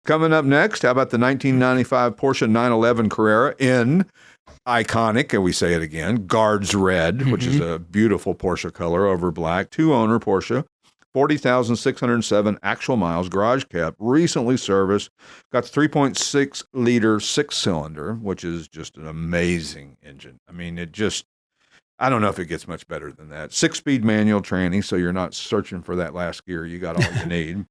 Coming up next, how about the 1995 Porsche 911 Carrera in iconic, and we say it again, Guards Red, which is a beautiful Porsche color over black. Two-owner Porsche, 40,607 actual miles, garage kept, recently serviced. Got the 3.6-liter six-cylinder, which is just an amazing engine. I mean, I don't know if it gets much better than that. Six-speed manual tranny, so you're not searching for that last gear. You got all you need.